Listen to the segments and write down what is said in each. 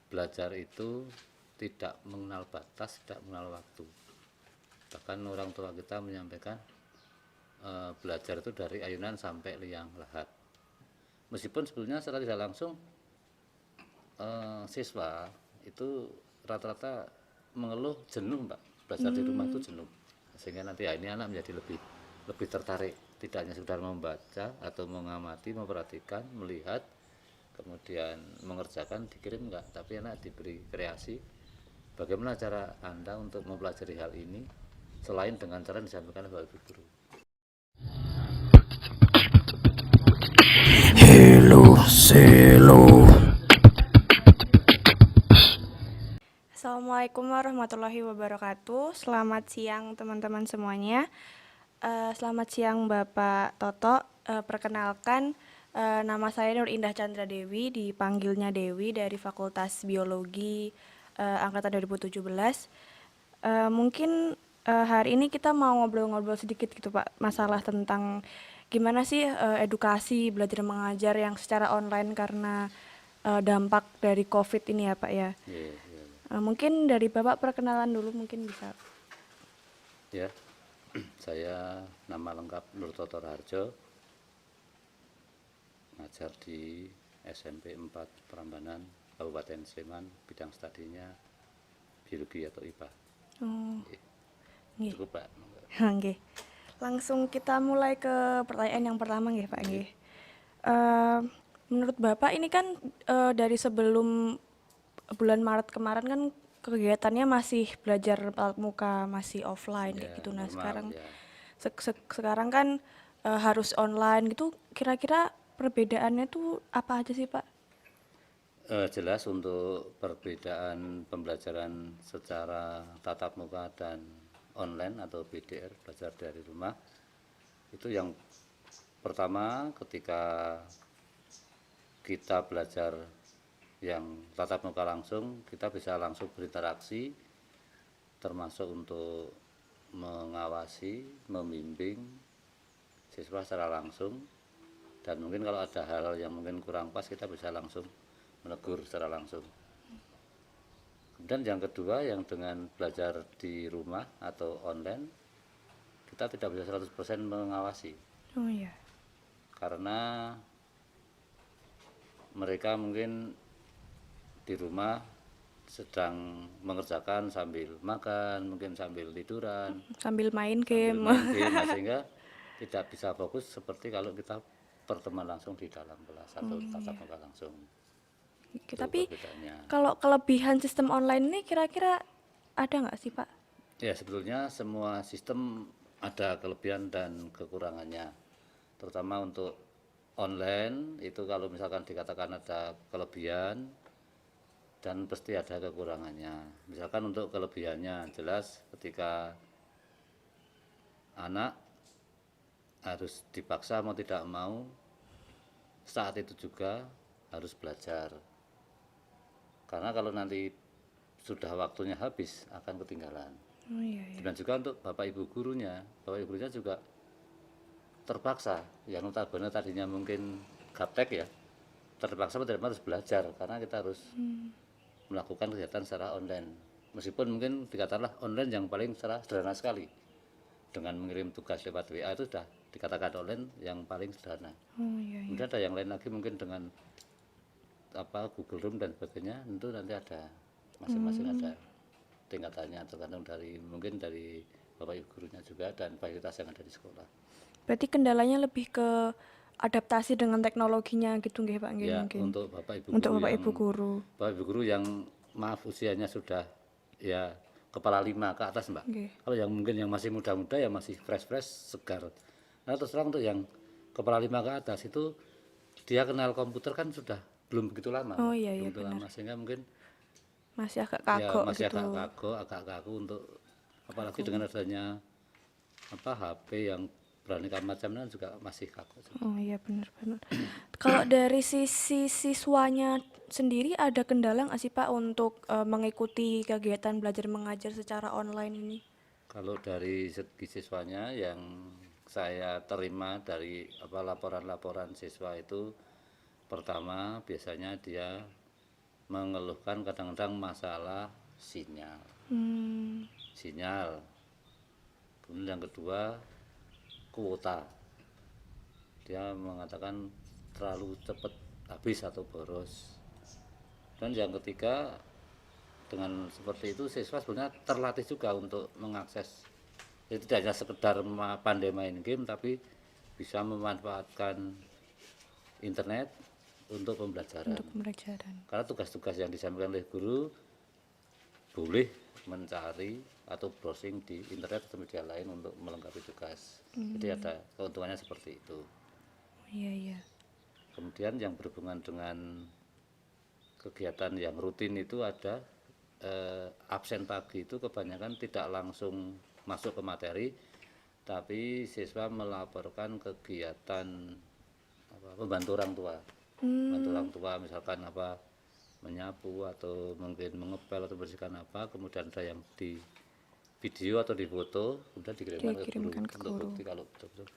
belajar itu tidak mengenal batas, tidak mengenal waktu. Bahkan orang tua kita menyampaikan belajar itu dari ayunan sampai liang lahat. Meskipun sebetulnya secara tidak langsung siswa itu rata-rata mengeluh jenuh, Mbak. Belajar di rumah itu jenuh. Sehingga nanti ini anak menjadi lebih tertarik, tidak hanya sekedar membaca atau mengamati, memperhatikan, melihat, kemudian mengerjakan, dikirim enggak, tapi anak diberi kreasi. Bagaimana cara Anda untuk mempelajari hal ini selain dengan cara yang disampaikan oleh Bapak Guru? Hello, selo. Assalamualaikum warahmatullahi wabarakatuh. Selamat siang teman-teman semuanya. Selamat siang Bapak Toto. Perkenalkan, nama saya Nur Indah Chandra Dewi, dipanggilnya Dewi dari Fakultas Biologi angkatan 2017. Mungkin hari ini kita mau ngobrol-ngobrol sedikit gitu Pak, masalah tentang gimana sih edukasi belajar mengajar yang secara online karena dampak dari COVID ini ya Pak ya. Ya, ya, Mungkin dari Bapak perkenalan dulu mungkin bisa. ya. Saya nama lengkap Nur Toto Raharjo, ngajar di SMP 4 Prambanan, Kabupaten Sleman, bidang studinya biologi atau IPA. Oh, Ya, nggih. cukup, Pak. Nggih. Langsung kita mulai ke pertanyaan yang pertama nggih Pak Nggih. nggih. Menurut Bapak ini kan dari sebelum bulan Maret kemarin kan kegiatannya masih belajar tatap muka, masih offline kayak Ya, gitu. Nah, normal sekarang ya. sekarang kan harus online gitu. Kira-kira perbedaannya tuh apa aja sih, Pak? Jelas untuk perbedaan pembelajaran secara tatap muka dan online atau BDR, belajar dari rumah, itu yang pertama ketika kita belajar yang tatap muka langsung, kita bisa langsung berinteraksi, termasuk untuk mengawasi, membimbing siswa secara langsung, dan mungkin kalau ada hal yang mungkin kurang pas kita bisa langsung menegur secara langsung. Kemudian yang kedua, yang dengan belajar di rumah atau online, kita tidak bisa 100% mengawasi Oh iya. karena mereka mungkin di rumah sedang mengerjakan sambil makan, mungkin sambil tiduran, Sambil main sambil game. main game, nah, sehingga tidak bisa fokus seperti kalau kita berteman langsung di dalam kelas atau tatap muka langsung. Oke, Itu tapi perbedaannya. kalau kelebihan sistem online ini kira-kira ada nggak sih, Pak? Ya, sebetulnya semua sistem ada kelebihan dan kekurangannya. Terutama untuk online itu kalau misalkan dikatakan ada kelebihan dan pasti ada kekurangannya. Misalkan untuk kelebihannya jelas ketika anak harus dipaksa mau tidak mau saat itu juga harus belajar. Karena kalau nanti sudah waktunya habis akan ketinggalan. Oh iya iya. Dan juga untuk Bapak Ibu gurunya juga terpaksa, yang notabene tadinya mungkin gaptek ya, terpaksa harus belajar karena kita harus melakukan kegiatan secara online. Meskipun mungkin dikatakanlah online yang paling secara sederhana sekali, dengan mengirim tugas lewat WA itu sudah dikatakan online yang paling sederhana. Oh iya iya. Kemudian ada yang lain lagi mungkin dengan Google Room dan sebagainya, tentu nanti ada masing-masing ada tingkatannya tergantung dari mungkin dari Bapak Ibu gurunya juga dan fasilitas yang ada di sekolah. Berarti kendalanya lebih ke adaptasi dengan teknologinya gitu nggih Pak nggih Ya, mungkin. untuk Bapak Ibu Untuk guru Bapak yang Ibu guru. maaf usianya sudah ya kepala 5 ke atas, Mbak. Nggih. Kalau yang mungkin yang masih muda-muda ya masih fresh-fresh, segar. Nah, terus terang untuk yang kepala 5 ke atas itu dia kenal komputer kan sudah belum begitu lama, Oh Mbak. iya Belum iya begitu benar. lama sehingga mungkin Masih agak ya kagok masih gitu. agak kaku untuk apalagi Kaku. dengan adanya HP yang beraneka macam juga masih kaku. Oh iya benar-benar. Kalau dari sisi siswanya sendiri ada kendala nggak sih Pak untuk mengikuti kegiatan belajar mengajar secara online ini? Kalau dari segi siswanya yang saya terima dari laporan-laporan siswa itu pertama biasanya dia mengeluhkan kadang-kadang masalah sinyal. Sinyal. Kemudian yang kedua kuota. Dia mengatakan terlalu cepat habis atau boros. Dan yang ketiga, dengan seperti itu siswa sebenarnya terlatih juga untuk mengakses. Jadi tidak hanya sekedar pandai main game, tapi bisa memanfaatkan internet untuk pembelajaran. Untuk pembelajaran. Karena tugas-tugas yang disampaikan oleh guru boleh mencari atau browsing di internet atau media lain untuk melengkapi tugas. Jadi ada keuntungannya seperti itu. Iya, iya. Kemudian yang berhubungan dengan kegiatan yang rutin itu ada absen pagi itu kebanyakan tidak langsung masuk ke materi, tapi siswa melaporkan kegiatan membantu orang tua. Membantu orang tua misalkan menyapu atau mungkin mengepel atau bersihkan kemudian ada yang di video atau di foto, kemudian dikirimkan ke guru untuk bukti kalau betul-betul,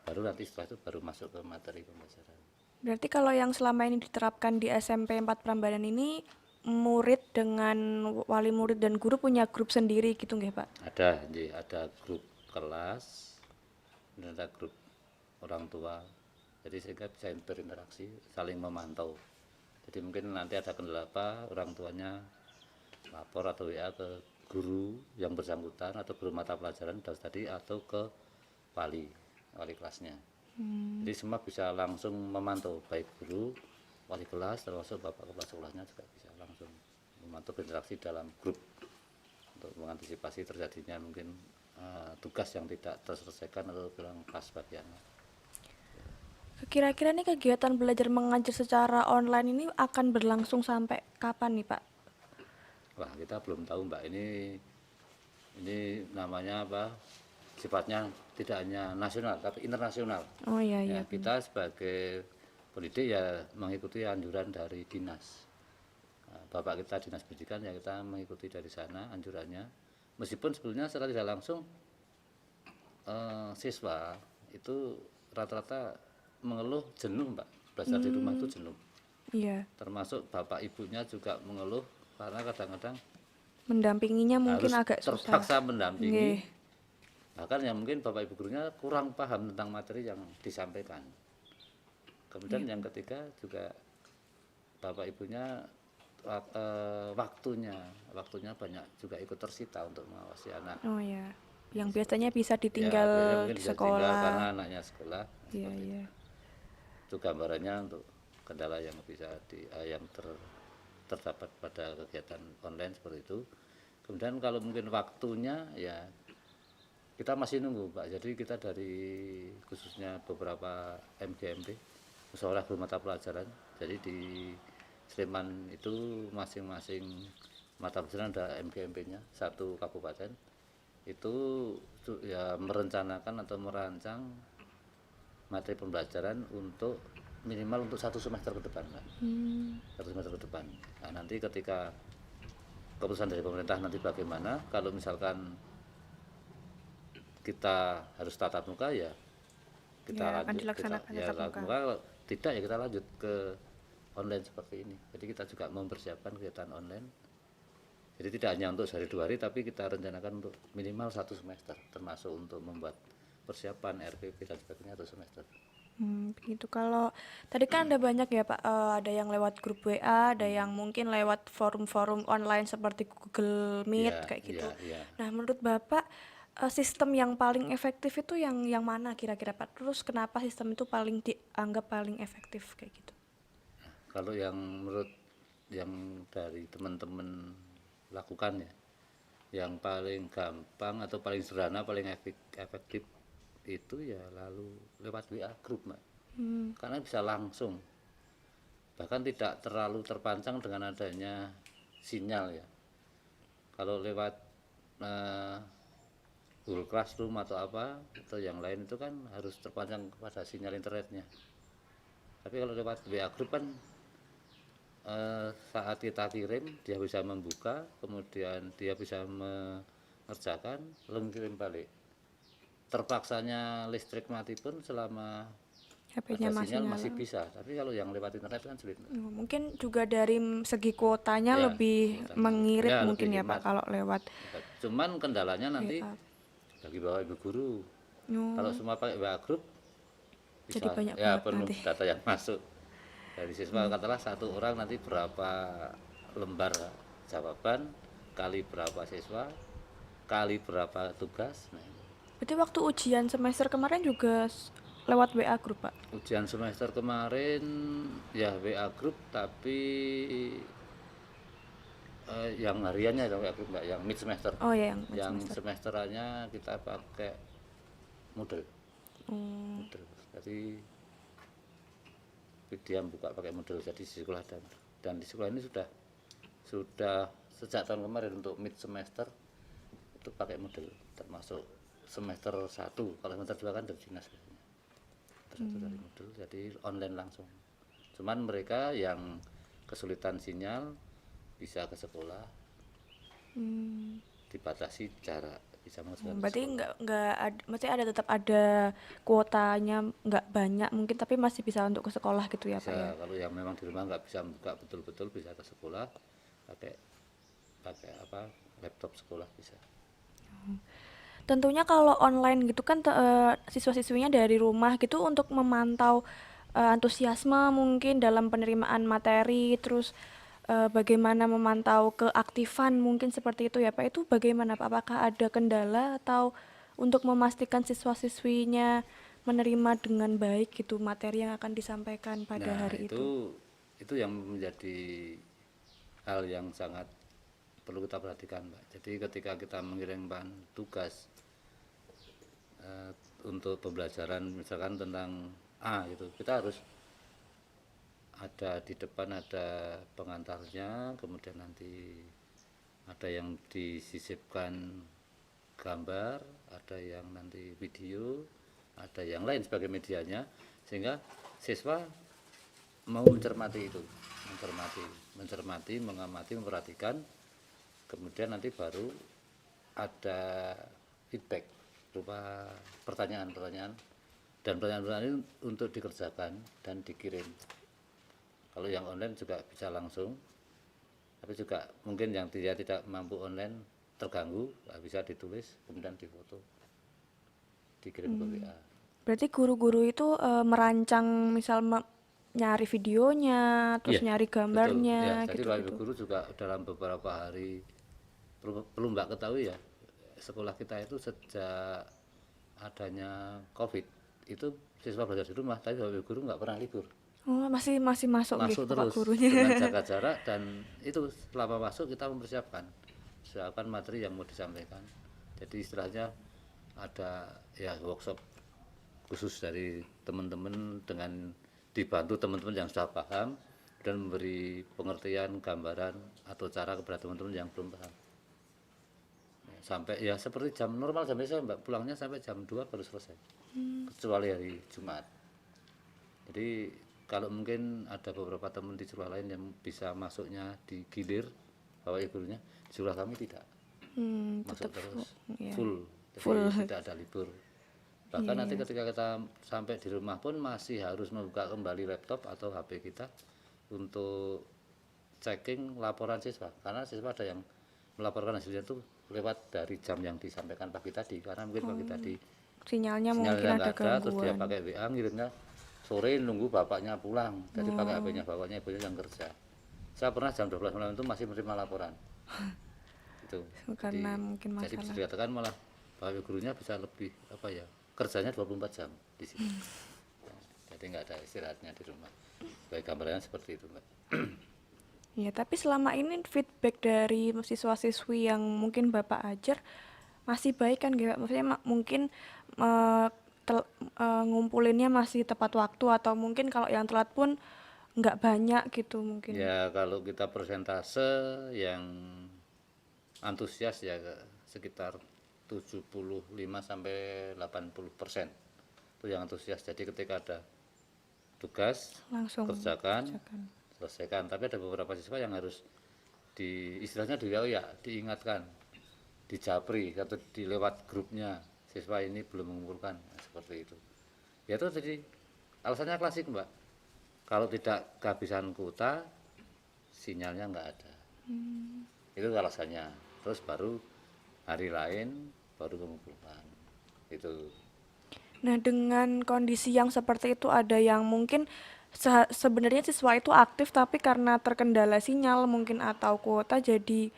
baru nanti setelah itu baru masuk ke materi pembelajaran. Berarti kalau yang selama ini diterapkan di SMP 4 Prambanan ini, murid dengan wali murid dan guru punya grup sendiri gitu nggih, Pak? Ada grup kelas, dan ada grup orang tua. Jadi sehingga bisa berinteraksi, saling memantau. Jadi mungkin nanti ada kendala orang tuanya lapor atau WA ke guru yang bersangkutan atau guru mata pelajaran tadi atau ke wali kelasnya. Jadi semua bisa langsung memantau, baik guru, wali kelas, termasuk bapak kepala sekolahnya juga bisa langsung memantau berinteraksi dalam grup untuk mengantisipasi terjadinya mungkin tugas yang tidak terselesaikan atau kurang pas bagiannya. Kira-kira nih kegiatan belajar mengajar secara online ini akan berlangsung sampai kapan nih, Pak? Wah, kita belum tahu Mbak, ini namanya sifatnya tidak hanya nasional tapi internasional. Oh iya, iya. Kita sebagai pendidik ya mengikuti anjuran dari dinas. Bapak kita dinas pendidikan ya kita mengikuti dari sana anjurannya. Meskipun sebetulnya secara tidak langsung siswa itu rata-rata mengeluh jenuh Mbak, belajar di rumah itu jenuh. Iya. Termasuk bapak ibunya juga mengeluh karena kadang-kadang Mendampinginya mungkin harus agak susah. terpaksa mendampingi. Nggih. Bahkan yang mungkin bapak ibu gurunya kurang paham tentang materi yang disampaikan. Kemudian yang ketiga juga bapak ibunya waktunya banyak juga ikut tersita untuk mengawasi anak. Oh ya, yang biasanya bisa Ya, ditinggal mungkin di bisa tinggal karena sekolah. anaknya sekolah. Iya, Seperti iya. itu gambarannya untuk kendala yang bisa terdapat pada kegiatan online seperti itu. Kemudian kalau mungkin waktunya ya kita masih nunggu Pak. Jadi kita dari khususnya beberapa MGMP, musyawarah guru mata pelajaran. Jadi di Sleman itu masing-masing mata pelajaran ada MGMP-nya satu kabupaten. Itu ya merencanakan atau merancang materi pembelajaran untuk minimal untuk 1 semester ke depan Pak. 1 semester ke depan. Nah, nanti ketika keputusan dari pemerintah nanti bagaimana, kalau misalkan kita harus tatap muka ya kita Ya, akan lanjut dilaksanakan ya tatap muka. kalau tidak ya kita lanjut ke online seperti ini. Jadi kita juga mempersiapkan kegiatan online. Jadi tidak hanya untuk sehari 2 hari tapi kita rencanakan untuk minimal 1 semester, termasuk untuk membuat persiapan RPP dan sebagainya 1 semester. Begitu. Kalau tadi kan ada banyak ya Pak, ada yang lewat grup WA, ada yang mungkin lewat forum-forum online seperti Google Meet Ya, kayak gitu. ya. Nah, menurut Bapak sistem yang paling efektif itu yang mana kira-kira Pak? Terus kenapa sistem itu paling dianggap paling efektif kayak gitu? Kalau yang menurut yang dari teman-teman lakukan ya, yang paling gampang atau paling sederhana, paling efektif itu ya lalu lewat WA grup Mbak. Karena bisa langsung, bahkan tidak terlalu terpancang dengan adanya sinyal ya. Kalau lewat Google Classroom atau atau yang lain itu kan harus terpancang kepada sinyal internetnya. Tapi kalau lewat WA grup kan saat kita kirim dia bisa membuka, kemudian dia bisa mengerjakan lalu kirim balik. Terpaksanya listrik mati pun selama HP-nya ada masih sinyal nyala. masih bisa, tapi kalau yang lewat internet kan sulit. Mungkin juga dari segi kuotanya Ya, lebih kuotanya. mengirit Ya, mungkin lebih ya Pak hemat. kalau lewat Cuman kendalanya nanti WA. bagi bapak ibu guru, kalau Oh, semua pakai WA group jadi bisa banyak ya banget penuh nanti. data yang masuk dari siswa. Katakanlah satu orang nanti berapa lembar jawaban kali berapa siswa kali berapa tugas. Nah, Berarti waktu ujian semester kemarin juga lewat WA grup Pak? ujian semester kemarin ya WA group, tapi yang hariannya ya WA group, enggak yang mid semester. Oh ya yang mid Yang semester. semesterannya kita pakai Moodle. Hmm, Moodle. Jadi dia buka pakai Moodle, jadi di sekolah dan di sekolah ini sudah sejak tahun kemarin untuk mid semester itu pakai Moodle, termasuk semester 1. Kalau semester 2 kan dari dinas biasanya. Terus dari Moodle, jadi online langsung. Cuman mereka yang kesulitan sinyal bisa ke sekolah, hmm. dibatasi jarak, bisa masuk ke Berarti sekolah. nggak ada, maksudnya ada tetap ada kuotanya nggak banyak mungkin tapi masih bisa untuk ke sekolah gitu ya Pak ya. Bisa, kalau yang memang di rumah nggak bisa buka betul-betul bisa ke sekolah pakai pakai apa laptop sekolah bisa. Tentunya kalau online gitu kan siswa-siswinya dari rumah gitu untuk memantau antusiasme mungkin dalam penerimaan materi, terus bagaimana memantau keaktifan mungkin seperti itu ya Pak. Itu bagaimana Pak? Apakah ada kendala atau untuk memastikan siswa-siswinya menerima dengan baik gitu materi yang akan disampaikan pada Nah, hari itu? itu yang menjadi hal yang sangat perlu kita perhatikan, Mbak. Jadi ketika kita mengirimkan tugas eh, untuk pembelajaran misalkan tentang A gitu, kita harus ada di depan ada pengantarnya, kemudian nanti ada yang disisipkan gambar, ada yang nanti video, ada yang lain sebagai medianya, sehingga siswa mau mencermati itu, mencermati, mengamati, memperhatikan, kemudian nanti baru ada feedback berupa pertanyaan-pertanyaan, dan pertanyaan-pertanyaan ini untuk dikerjakan dan dikirim. Kalau yang online juga bisa langsung, tapi juga mungkin yang dia tidak mampu online terganggu, bisa ditulis kemudian difoto dikirim ke WA. Berarti guru-guru itu merancang misal nyari videonya, terus Iya, nyari betul ya. gambarnya Jadi Bapak Ibu gitu-gitu. guru juga dalam beberapa hari, perlu Mbak ketahui ya, sekolah kita itu sejak adanya COVID itu siswa belajar di rumah, tapi Bapak Ibu guru nggak pernah libur, Oh, masih masih masuk masuk gitu Bapak terus gurunya. dengan jaga jarak, dan itu selama masuk kita mempersiapkan materi yang mau disampaikan. Jadi istilahnya ada ya workshop khusus dari teman-teman dengan dibantu teman-teman yang sudah paham dan memberi pengertian gambaran atau cara kepada teman-teman yang belum paham. Sampai ya seperti jam normal jam biasa Mbak, pulangnya sampai jam 2 baru selesai. Kecuali hari Jumat. Jadi kalau mungkin ada beberapa teman di sekolah lain yang bisa masuknya di gilir Bapak Ibunya, di sekolah kami tidak. Masuk Tetap terus ya. full. Jadi Full. tidak ada libur. Bahkan nanti ketika kita sampai di rumah pun masih harus membuka kembali laptop atau HP kita untuk checking laporan siswa, karena siswa ada yang melaporkan hasilnya itu lewat dari jam yang disampaikan pagi tadi, karena mungkin pagi tadi Sinyalnya mungkin sinyalnya ada nggak ada, terus dia gangguan. pakai WA ngirimnya sore nunggu bapaknya pulang, jadi pakai HP-nya bapaknya, ibunya yang kerja. Saya pernah jam 12 malam itu masih menerima laporan itu. Karena mungkin Jadi bisa masalah. dikatakan malah bapak gurunya bisa lebih apa ya, kerjanya 24 jam di sini. Jadi nggak ada istirahatnya di rumah. Baik, gambarannya seperti itu, Mbak. Ya, tapi selama ini feedback dari siswa-siswi yang mungkin Bapak ajar masih baik kan gitu. Maksudnya mungkin eh, ngumpulinnya masih tepat waktu atau mungkin kalau yang telat pun nggak banyak gitu mungkin. Ya kalau kita persentase yang antusias ya sekitar 75 sampai 80% itu yang antusias. Jadi ketika ada tugas Langsung kerjakan, kerjakan. selesaikan. Tapi ada beberapa siswa yang harus istilahnya ya diingatkan, dijapri atau dilewat grupnya, siswa ini belum mengumpulkan, nah, seperti itu. Ya itu jadi Alasannya klasik Mbak, kalau tidak kehabisan kuota sinyalnya nggak ada. Itu alasannya. Terus baru hari lain baru pengukuran itu. Nah, dengan kondisi yang seperti itu ada yang mungkin sebenarnya siswa itu aktif tapi karena terkendala sinyal mungkin atau kuota jadi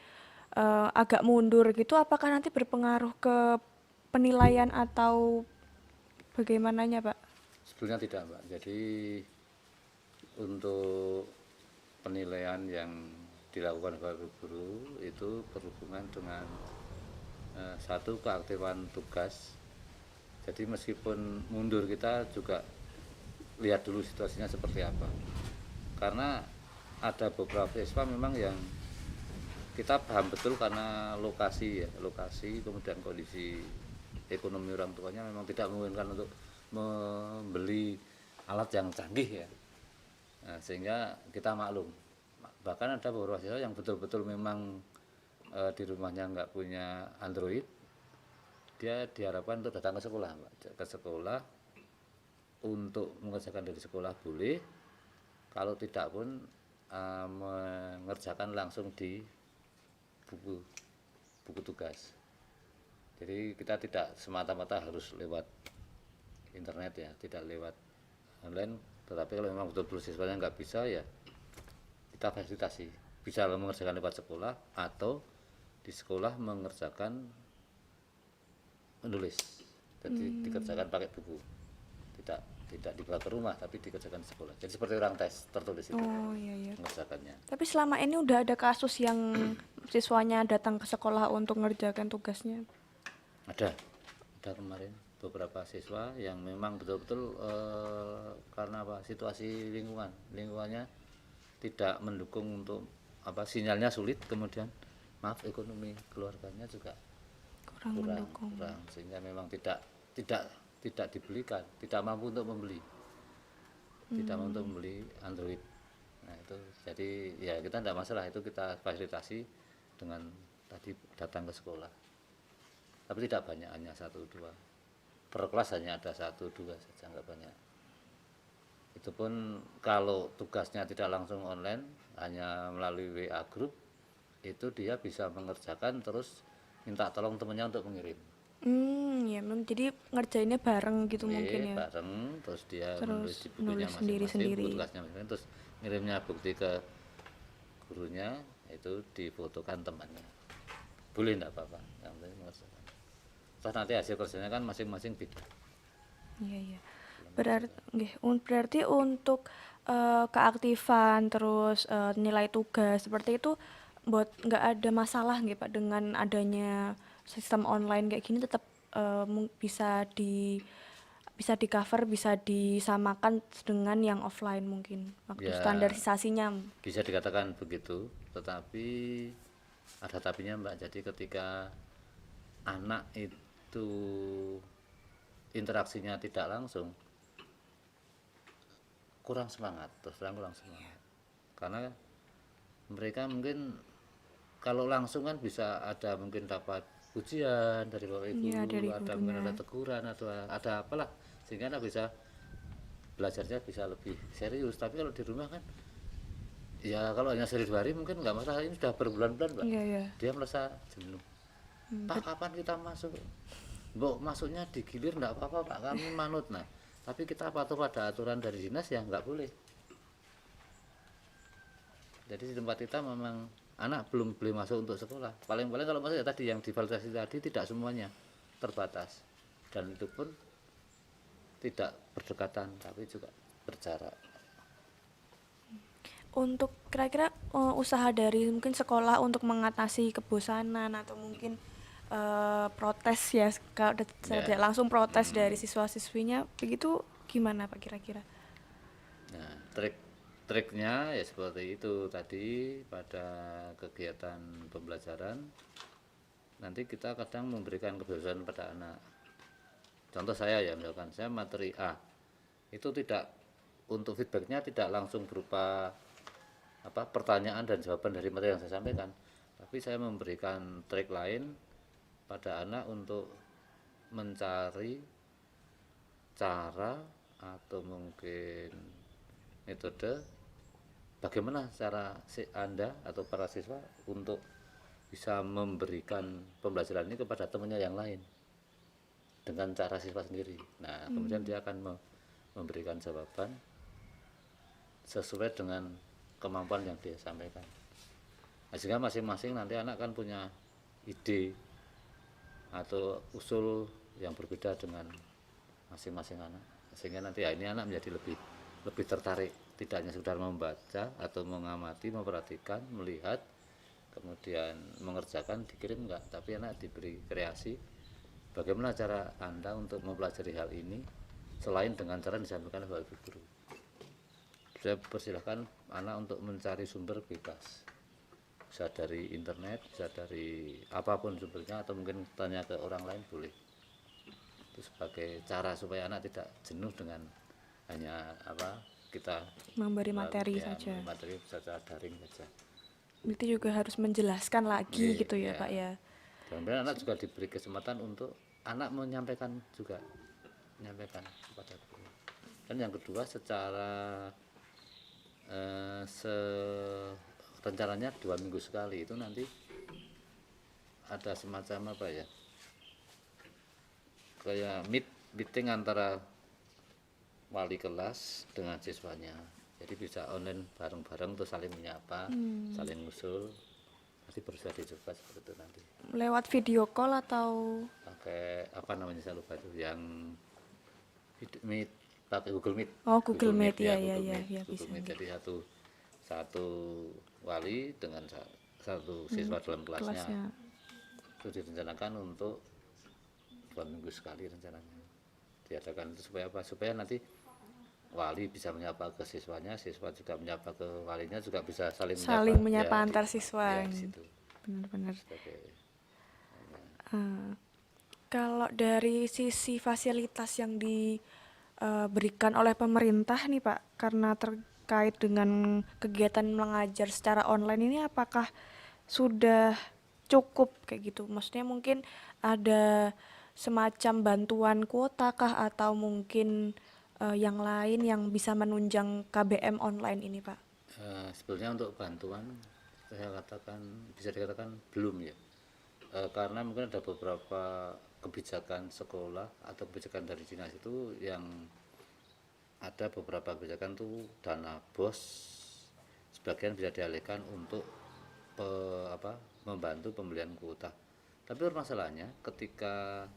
agak mundur gitu. Apakah nanti berpengaruh ke penilaian atau bagaimananya, Pak? Sebetulnya tidak Mbak, jadi untuk penilaian yang dilakukan oleh guru itu berhubungan dengan satu keaktifan tugas. Jadi meskipun mundur kita juga lihat dulu situasinya seperti apa. Karena ada beberapa siswa memang yang kita paham betul karena lokasi ya, lokasi kemudian kondisi ekonomi orang tuanya memang tidak memungkinkan untuk membeli alat yang canggih ya. Nah, sehingga kita maklum. Bahkan ada beberapa siswa yang betul-betul memang di rumahnya nggak punya Android, dia diharapkan untuk datang ke sekolah, ke sekolah untuk mengerjakan dari sekolah boleh, kalau tidak pun mengerjakan langsung di buku buku tugas. Jadi kita tidak semata-mata harus lewat internet ya, tidak lewat online, tetapi kalau memang betul-betul siswanya nggak bisa ya kita fasilitasi, bisa mengerjakan lewat sekolah atau di sekolah mengerjakan menulis, jadi dikerjakan pakai buku, tidak dibawa ke rumah tapi dikerjakan di sekolah, jadi seperti orang tes tertulis itu Oh iya iya. mengerjakannya. Tapi selama ini udah ada kasus yang siswanya datang ke sekolah untuk ngerjakan tugasnya. Ada kemarin beberapa siswa yang memang betul-betul karena apa, situasi lingkungannya tidak mendukung untuk apa, sinyalnya sulit, kemudian maaf ekonomi keluarganya juga Kurang mendukung. kurang, sehingga memang tidak dibelikan, tidak mampu untuk membeli, tidak mampu untuk membeli Android. Nah itu jadi ya kita tidak masalah, itu kita fasilitasi dengan tadi datang ke sekolah, tapi tidak banyak, hanya 1-2 per kelas, hanya ada 1-2 saja, nggak banyak. Itu pun kalau tugasnya tidak langsung online, hanya melalui WA group, itu dia bisa mengerjakan terus minta tolong temennya untuk mengirim. Ya, jadi ngerjainnya bareng gitu mungkin ya. Bareng, terus dia menulis Terus di bukunya nulis masing-masing, sendiri-sendiri. buku tugasnya masing-masing, terus ngirimnya bukti ke gurunya, itu difotokan temannya. Boleh enggak apa-apa, yang penting mengerjakan. Terus nanti hasil kerjanya kan masing-masing beda. Iya iya. Berarti untuk keaktifan terus nilai tugas seperti itu buat nggak ada masalah nggih Pak dengan adanya sistem online kayak gini, tetap bisa di cover, bisa disamakan dengan yang offline mungkin waktu Ya, standarisasinya. bisa dikatakan begitu, tetapi ada tapinya Mbak. Jadi ketika anak itu interaksinya tidak langsung, kurang semangat, terus terang kurang semangat. Karena mereka mungkin kalau langsung kan bisa ada mungkin dapat pujian dari bapak ibu, Iya, dari ada mungkin gurunya. ada teguran atau ada apalah, sehingga anak bisa belajarnya bisa lebih serius. Tapi kalau di rumah kan ya kalau hanya sehari 2 hari mungkin nggak masalah, ini sudah berbulan-bulan Mbak, Iya iya. dia merasa jenuh. Pak kapan kita masuk? Mbok masuknya digilir enggak apa-apa Pak, kami manut. Nah tapi kita patuh pada aturan dari dinas ya nggak boleh. Jadi di tempat kita memang anak belum boleh masuk untuk sekolah, paling-paling kalau masuk ya tadi yang divalidasi tadi, tidak semuanya, terbatas, dan itu pun tidak berdekatan tapi juga berjarak. Untuk kira-kira usaha dari mungkin sekolah untuk mengatasi kebosanan atau mungkin protes ya, kalau Ya. tidak langsung protes dari siswa-siswinya begitu, gimana Pak kira-kira? Nah, triknya ya seperti itu tadi, pada kegiatan pembelajaran nanti kita kadang memberikan kebebasan pada anak. Contoh saya ya, misalkan saya materi A, itu tidak, untuk feedbacknya tidak langsung berupa apa, pertanyaan dan jawaban dari materi yang saya sampaikan, tapi saya memberikan trik lain pada anak untuk mencari cara atau mungkin metode bagaimana cara Anda atau para siswa untuk bisa memberikan pembelajaran ini kepada temannya yang lain dengan cara siswa sendiri. Nah, kemudian dia akan memberikan jawaban sesuai dengan kemampuan yang dia sampaikan. Nah, sehingga masing-masing nanti anak kan punya ide atau usul yang berbeda dengan masing-masing anak, sehingga nanti ya ini anak menjadi lebih tertarik, tidak hanya sekedar membaca atau mengamati, memperhatikan, melihat, kemudian mengerjakan, dikirim enggak, tapi anak diberi kreasi bagaimana cara Anda untuk mempelajari hal ini selain dengan cara yang disampaikan oleh Ibu Guru. Saya persilahkan anak untuk mencari sumber bebas, bisa dari internet, bisa dari apapun sumbernya, atau mungkin tanya ke orang lain boleh. Itu sebagai cara supaya anak tidak jenuh dengan hanya kita Memberi materi ya, saja. materi secara daring saja. Berarti juga harus menjelaskan lagi gitu ya, Pak ya. Dan kemudian anak juga diberi kesempatan untuk anak menyampaikan kepada guru. Dan yang kedua, secara rencananya 2 minggu sekali itu nanti ada semacam kayak meeting antara wali kelas dengan siswanya. Jadi bisa online bareng-bareng tuh saling menyapa, saling usul. Nanti berusaha dicoba seperti itu nanti. Lewat video call atau Pakai saya lupa itu yang Meet, pakai Google Meet. Google Meet ya, Google bisa. Meet. Jadi satu wali dengan satu siswa dalam kelasnya. Itu direncanakan untuk 2 minggu sekali rencananya. Diadakan itu supaya nanti wali bisa menyapa ke siswanya, siswa juga menyapa ke walinya, juga bisa saling menyapa ya, antar siswa. Ya, Benar-benar. Kalau dari sisi fasilitas yang diberikan oleh pemerintah nih Pak, karena terkait dengan kegiatan mengajar secara online ini, apakah sudah cukup kayak gitu? Maksudnya mungkin ada semacam bantuan kuota kah, atau mungkin yang lain yang bisa menunjang KBM online ini Pak? Sebenarnya untuk bantuan bisa dikatakan belum ya. Karena mungkin ada beberapa kebijakan sekolah atau kebijakan dari dinas itu yang ada beberapa kebijakan tuh dana BOS sebagian bisa dialihkan untuk membantu pembelian kuota. Tapi masalahnya ketika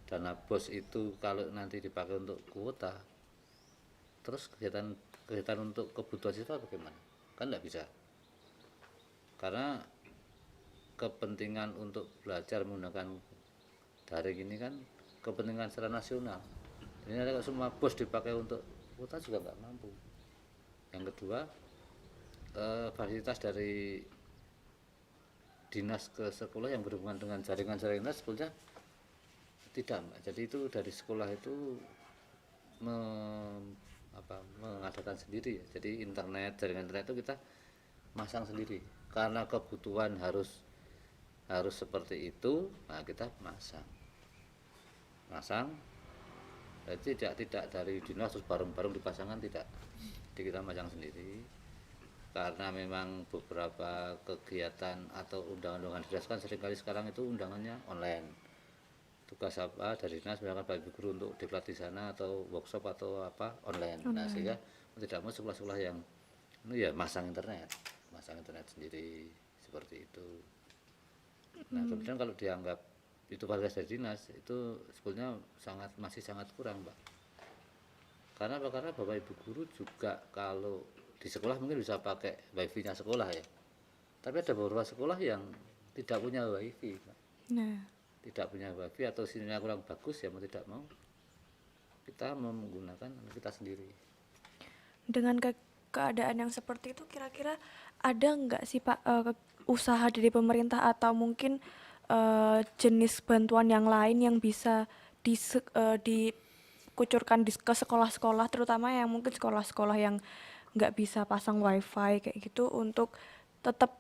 dana BOS itu kalau nanti dipakai untuk kuota, terus kegiatan untuk kebutuhan siswa bagaimana? Kan tidak bisa. Karena kepentingan untuk belajar menggunakan daring ini kan kepentingan secara nasional. Ini kalau semua BOS dipakai untuk kuota juga nggak mampu. Yang kedua, fasilitas dari dinas ke sekolah yang berhubungan dengan jaringan sebetulnya tidak, Mbak. Jadi itu dari sekolah itu mengadakan sendiri ya. Jadi jaringan internet itu kita masang sendiri karena kebutuhan harus seperti itu. Nah, kita masang jadi tidak dari dinas terus bareng-bareng dipasangkan, tidak. Jadi kita masang sendiri karena memang beberapa kegiatan atau undangan-undangan dinas kan seringkali sekarang itu undangannya online. Tugas dari dinas misalkan Pak Ibu Guru untuk diklat di sana atau workshop atau online. Nah, sehingga tidak mau sekolah-sekolah yang ya masang internet sendiri seperti itu. Nah, kemudian kalau dianggap itu fasilitas dari dinas, itu sebetulnya masih sangat kurang, Pak. Karena Bapak Ibu Guru juga kalau di sekolah mungkin bisa pakai wifi-nya sekolah ya. Tapi ada beberapa sekolah yang tidak punya wifi, Pak. Nah, tidak punya wifi atau sinyalnya kurang bagus, ya mau tidak mau kita menggunakan kita sendiri. Dengan keadaan yang seperti itu, kira-kira ada nggak sih Pak usaha dari pemerintah atau mungkin jenis bantuan yang lain yang bisa dikucurkan ke sekolah-sekolah, terutama yang mungkin sekolah-sekolah yang nggak bisa pasang wifi kayak gitu, untuk tetap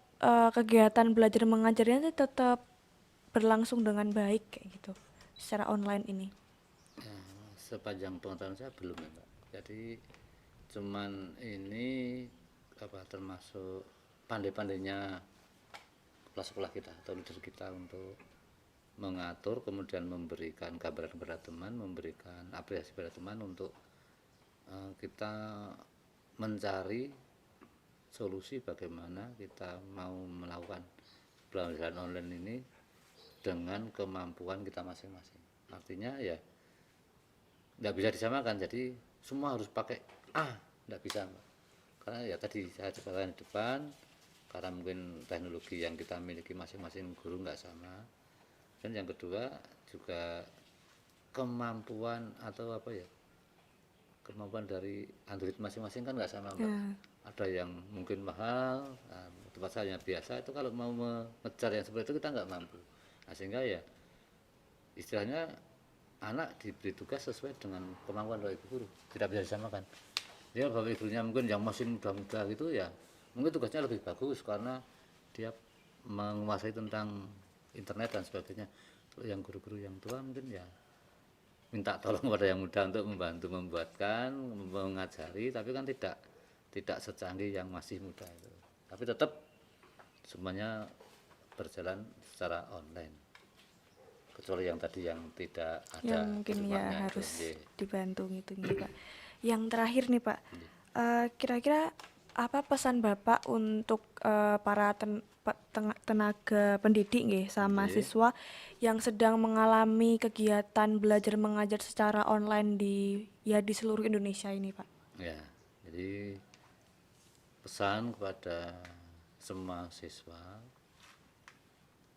kegiatan belajar mengajarnya tetap berlangsung dengan baik kayak gitu secara online ini? sepanjang pengetahuan saya belum ya Mbak. Jadi cuman ini termasuk pandai-pandainya kepala sekolah kita atau leader kita untuk mengatur, kemudian memberikan gambaran kepada teman, memberikan apresiasi pada teman untuk kita mencari solusi bagaimana kita mau melakukan pembelajaran online ini dengan kemampuan kita masing-masing. Artinya ya nggak bisa disamakan, jadi semua harus pakai nggak bisa Mbak. Karena ya tadi saya coba di depan, karena mungkin teknologi yang kita miliki masing-masing guru nggak sama. Dan yang kedua juga kemampuan atau kemampuan dari Android masing-masing kan nggak sama Mbak. Ada yang mungkin mahal, tempat saya yang biasa itu kalau mau mengejar yang seperti itu kita nggak mampu. Nah, sehingga ya istilahnya anak diberi tugas sesuai dengan kemampuan dari ibu guru, tidak bisa disamakan. Dia bapak ibunya mungkin yang masih muda-muda gitu ya, mungkin tugasnya lebih bagus karena dia menguasai tentang internet dan sebagainya. Kalau yang guru-guru yang tua mungkin ya minta tolong pada yang muda untuk membantu membuatkan, mengajari, tapi kan tidak secanggih yang masih muda itu. Tapi tetap semuanya berjalan secara online. Kecuali yang tadi yang tidak ada yang mungkin di ya rumahnya itu, harus nggih. dibantu gitu nih Pak. Yang terakhir nih Pak, kira-kira apa pesan Bapak untuk para tenaga pendidik nggih sama Nggih. siswa yang sedang mengalami kegiatan belajar mengajar secara online di seluruh Indonesia ini Pak? Ya, jadi pesan kepada semua siswa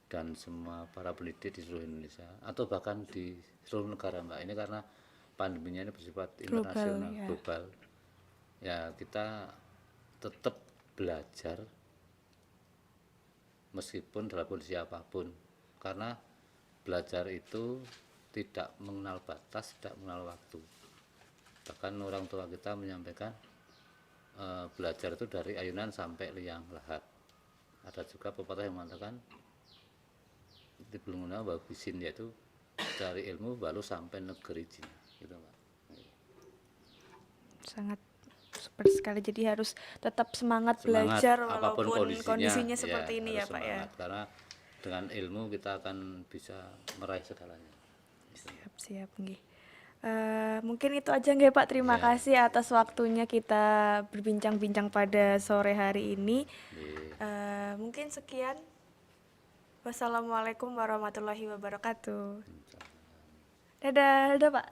dan semua para pendidik di seluruh Indonesia atau bahkan di seluruh negara Mbak, ini karena pandeminya ini bersifat internasional, ya. global. Ya, kita tetap belajar meskipun dalam kondisi apapun, karena belajar itu tidak mengenal batas, tidak mengenal waktu. Bahkan orang tua kita menyampaikan belajar itu dari ayunan sampai liang lahat. Ada juga pepatah yang mengatakan di Belunguna babisin, yaitu dari ilmu baru sampai negeri jin, gitu Pak. Sangat super sekali, jadi harus tetap semangat belajar apapun walaupun kondisinya ya, seperti ini ya harus Pak ya. semangat, karena dengan ilmu kita akan bisa meraih segalanya. Siap nggih. Mungkin itu aja nggih Pak. Terima kasih atas waktunya kita berbincang-bincang pada sore hari ini. Mungkin sekian. Wassalamualaikum warahmatullahi wabarakatuh. Dadah, dadah Pak.